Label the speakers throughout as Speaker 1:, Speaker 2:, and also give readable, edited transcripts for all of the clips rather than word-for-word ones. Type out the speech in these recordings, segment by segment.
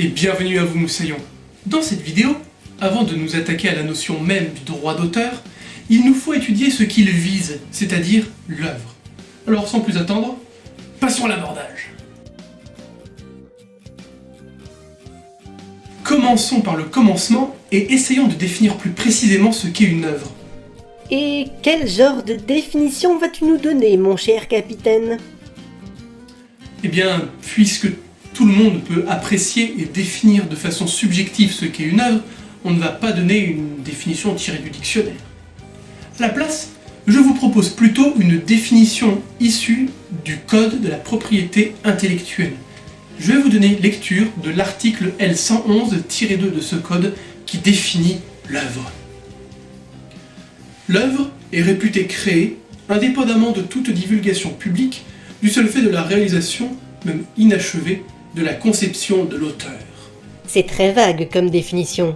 Speaker 1: et bienvenue à vous Moussaillons. Dans cette vidéo, avant de nous attaquer à la notion même du droit d'auteur, il nous faut étudier ce qu'il vise, c'est-à-dire l'œuvre. Alors sans plus attendre, passons à l'abordage. Commençons par le commencement et essayons de définir plus précisément ce qu'est une œuvre.
Speaker 2: Et quel genre de définition vas-tu nous donner, mon cher capitaine ?
Speaker 1: Eh bien, puisque tout le monde peut apprécier et définir de façon subjective ce qu'est une œuvre, on ne va pas donner une définition tirée du dictionnaire. À la place, je vous propose plutôt une définition issue du Code de la propriété intellectuelle. Je vais vous donner lecture de l'article L111-2 de ce code qui définit l'œuvre. L'œuvre est réputée créée, indépendamment de toute divulgation publique, du seul fait de la réalisation, même inachevée, de la conception de l'auteur.
Speaker 2: C'est très vague comme définition.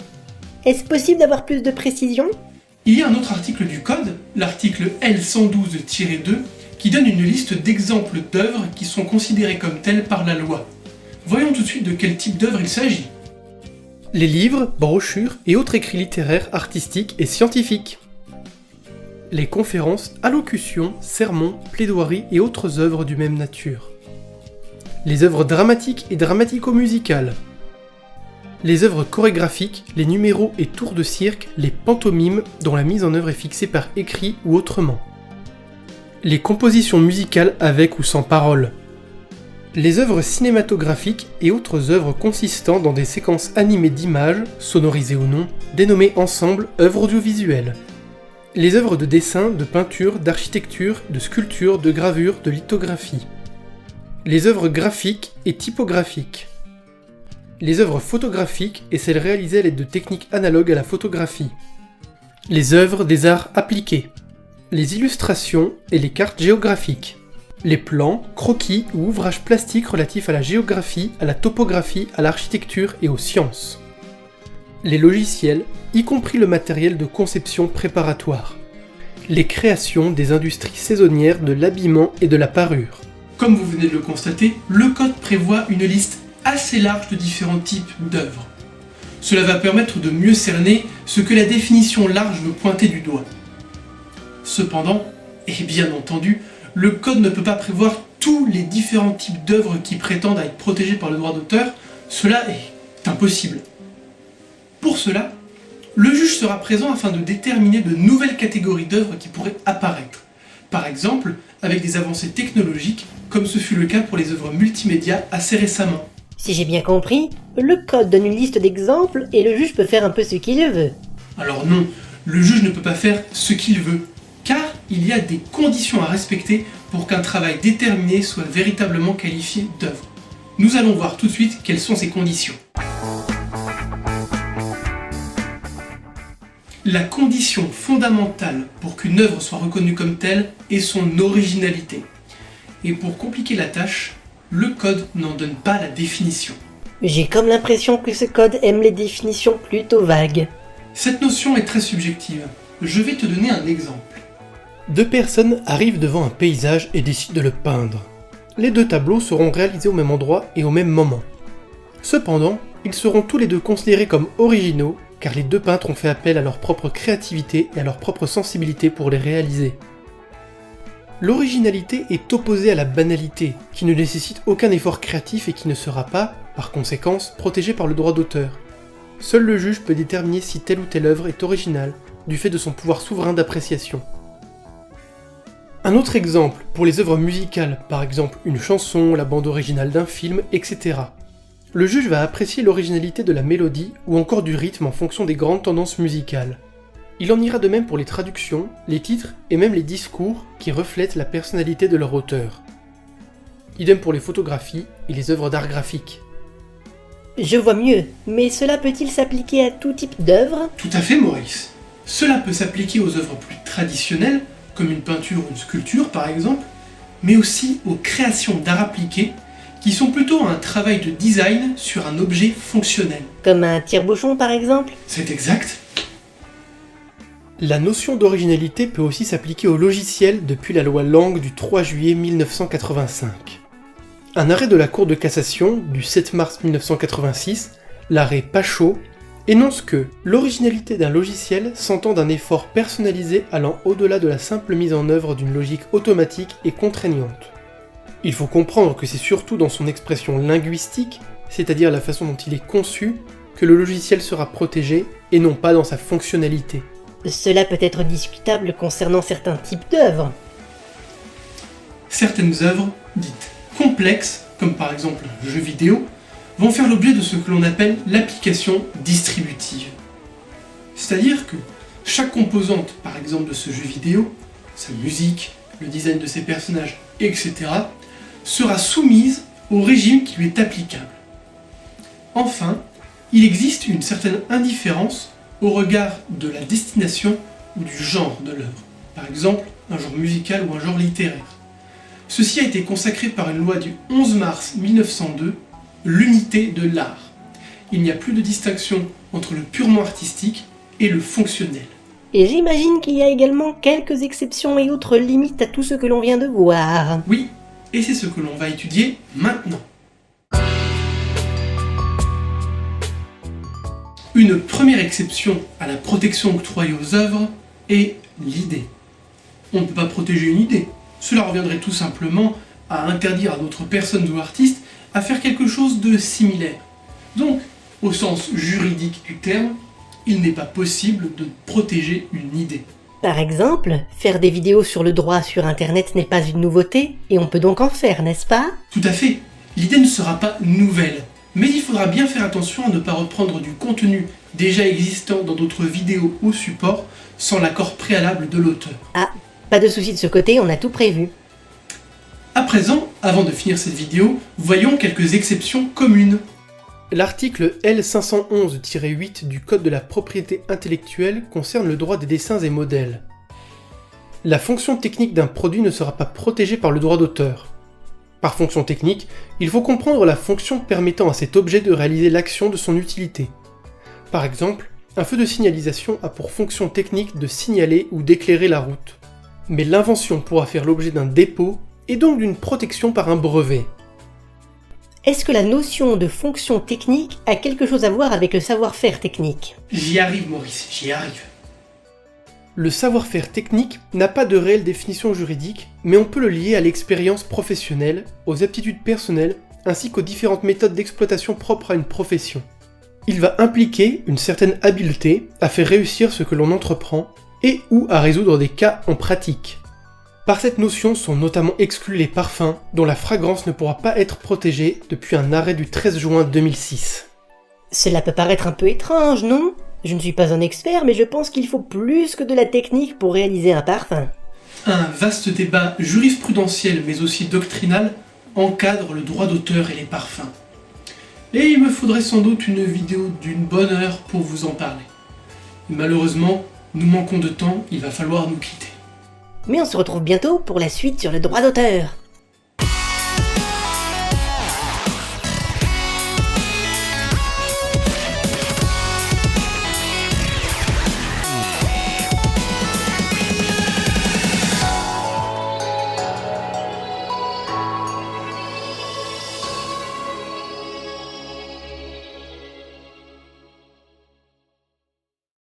Speaker 2: Est-ce possible d'avoir plus de précision ?
Speaker 1: Il y a un autre article du code, l'article L112-2, qui donne une liste d'exemples d'œuvres qui sont considérées comme telles par la loi. Voyons tout de suite de quel type d'œuvre il s'agit.
Speaker 3: Les livres, brochures et autres écrits littéraires, artistiques et scientifiques. Les conférences, allocutions, sermons, plaidoiries et autres œuvres du même nature. Les œuvres dramatiques et dramatico-musicales. Les œuvres chorégraphiques, les numéros et tours de cirque, les pantomimes dont la mise en œuvre est fixée par écrit ou autrement. Les compositions musicales avec ou sans paroles. Les œuvres cinématographiques et autres œuvres consistant dans des séquences animées d'images, sonorisées ou non, dénommées ensemble œuvres audiovisuelles. Les œuvres de dessin, de peinture, d'architecture, de sculpture, de gravure, de lithographie. Les œuvres graphiques et typographiques. Les œuvres photographiques et celles réalisées à l'aide de techniques analogues à la photographie. Les œuvres des arts appliqués. Les illustrations et les cartes géographiques. Les plans, croquis ou ouvrages plastiques relatifs à la géographie, à la topographie, à l'architecture et aux sciences. Les logiciels, y compris le matériel de conception préparatoire. Les créations des industries saisonnières de l'habillement et de la parure.
Speaker 1: Comme vous venez de le constater, le code prévoit une liste assez large de différents types d'œuvres. Cela va permettre de mieux cerner ce que la définition large veut pointer du doigt. Cependant, et bien entendu, le code ne peut pas prévoir tous les différents types d'œuvres qui prétendent à être protégées par le droit d'auteur, cela est impossible. Pour cela, le juge sera présent afin de déterminer de nouvelles catégories d'œuvres qui pourraient apparaître. Par exemple, avec des avancées technologiques, comme ce fut le cas pour les œuvres multimédia assez récemment.
Speaker 2: Si j'ai bien compris, le code donne une liste d'exemples et le juge peut faire un peu ce qu'il veut.
Speaker 1: Alors non, le juge ne peut pas faire ce qu'il veut, car il y a des conditions à respecter pour qu'un travail déterminé soit véritablement qualifié d'œuvre. Nous allons voir tout de suite quelles sont ces conditions. La condition fondamentale pour qu'une œuvre soit reconnue comme telle est son originalité. Et pour compliquer la tâche, le code n'en donne pas la définition.
Speaker 2: J'ai comme l'impression que ce code aime les définitions plutôt vagues.
Speaker 1: Cette notion est très subjective. Je vais te donner un exemple.
Speaker 3: Deux personnes arrivent devant un paysage et décident de le peindre. Les deux tableaux seront réalisés au même endroit et au même moment. Cependant, ils seront tous les deux considérés comme originaux car les deux peintres ont fait appel à leur propre créativité et à leur propre sensibilité pour les réaliser. L'originalité est opposée à la banalité, qui ne nécessite aucun effort créatif et qui ne sera pas, par conséquence, protégée par le droit d'auteur. Seul le juge peut déterminer si telle ou telle œuvre est originale, du fait de son pouvoir souverain d'appréciation. Un autre exemple, pour les œuvres musicales, par exemple une chanson, la bande originale d'un film, etc. Le juge va apprécier l'originalité de la mélodie ou encore du rythme en fonction des grandes tendances musicales. Il en ira de même pour les traductions, les titres et même les discours qui reflètent la personnalité de leur auteur. Idem pour les photographies et les œuvres d'art graphique.
Speaker 2: Je vois mieux, mais cela peut-il s'appliquer à tout type d'œuvre ?
Speaker 1: Tout à fait, Maurice. Cela peut s'appliquer aux œuvres plus traditionnelles, comme une peinture ou une sculpture par exemple, mais aussi aux créations d'art appliqué, qui sont plutôt un travail de design sur un objet fonctionnel.
Speaker 2: Comme un tire-bouchon par exemple ?
Speaker 1: C'est exact.
Speaker 3: La notion d'originalité peut aussi s'appliquer au logiciel depuis la loi Lang du 3 juillet 1985. Un arrêt de la Cour de cassation du 7 mars 1986 L'arrêt Pachot énonce que l'originalité d'un logiciel s'entend d'un effort personnalisé allant au-delà de la simple mise en œuvre d'une logique automatique et contraignante. Il faut comprendre que c'est surtout dans son expression linguistique, c'est-à-dire la façon dont il est conçu, que le logiciel sera protégé et non pas dans sa fonctionnalité.
Speaker 2: Cela peut être discutable concernant certains types d'œuvres.
Speaker 1: Certaines œuvres, dites complexes, comme par exemple un jeu vidéo, vont faire l'objet de ce que l'on appelle l'application distributive. C'est-à-dire que chaque composante, par exemple de ce jeu vidéo, sa musique, le design de ses personnages, etc., sera soumise au régime qui lui est applicable. Enfin, il existe une certaine indifférence au regard de la destination ou du genre de l'œuvre, par exemple un genre musical ou un genre littéraire. Ceci a été consacré par une loi du 11 mars 1902, l'unité de l'art. Il n'y a plus de distinction entre le purement artistique et le fonctionnel.
Speaker 2: Et j'imagine qu'il y a également quelques exceptions et autres limites à tout ce que l'on vient de voir.
Speaker 1: Oui, et c'est ce que l'on va étudier maintenant. Une première exception à la protection octroyée aux œuvres est l'idée. On ne peut pas protéger une idée. Cela reviendrait tout simplement à interdire à d'autres personnes ou artistes à faire quelque chose de similaire. Donc, au sens juridique du terme, il n'est pas possible de protéger une idée.
Speaker 2: Par exemple, faire des vidéos sur le droit sur Internet n'est pas une nouveauté, et on peut donc en faire, n'est-ce pas?
Speaker 1: Tout à fait. L'idée ne sera pas nouvelle, mais il faudra bien faire attention à ne pas reprendre du contenu déjà existant dans d'autres vidéos ou supports sans l'accord préalable de l'auteur.
Speaker 2: Ah, pas de souci de ce côté, on a tout prévu.
Speaker 1: À présent, avant de finir cette vidéo, voyons quelques exceptions communes.
Speaker 3: L'article L511-8 du Code de la propriété intellectuelle concerne le droit des dessins et modèles. La fonction technique d'un produit ne sera pas protégée par le droit d'auteur. Par fonction technique, il faut comprendre la fonction permettant à cet objet de réaliser l'action de son utilité. Par exemple, un feu de signalisation a pour fonction technique de signaler ou d'éclairer la route. Mais l'invention pourra faire l'objet d'un dépôt et donc d'une protection par un brevet.
Speaker 2: Est-ce que la notion de fonction technique a quelque chose à voir avec le savoir-faire technique?
Speaker 1: J'y arrive, Maurice, j'y arrive.
Speaker 3: Le savoir-faire technique n'a pas de réelle définition juridique, mais on peut le lier à l'expérience professionnelle, aux aptitudes personnelles, ainsi qu'aux différentes méthodes d'exploitation propres à une profession. Il va impliquer une certaine habileté à faire réussir ce que l'on entreprend et ou à résoudre des cas en pratique. Par cette notion sont notamment exclus les parfums, dont la fragrance ne pourra pas être protégée depuis un arrêt du 13 juin 2006.
Speaker 2: Cela peut paraître un peu étrange, non? Je ne suis pas un expert, mais je pense qu'il faut plus que de la technique pour réaliser un parfum.
Speaker 1: Un vaste débat jurisprudentiel mais aussi doctrinal encadre le droit d'auteur et les parfums. Et il me faudrait sans doute une vidéo d'une bonne heure pour vous en parler. Et malheureusement, nous manquons de temps, il va falloir nous quitter.
Speaker 2: Mais on se retrouve bientôt pour la suite sur le droit d'auteur.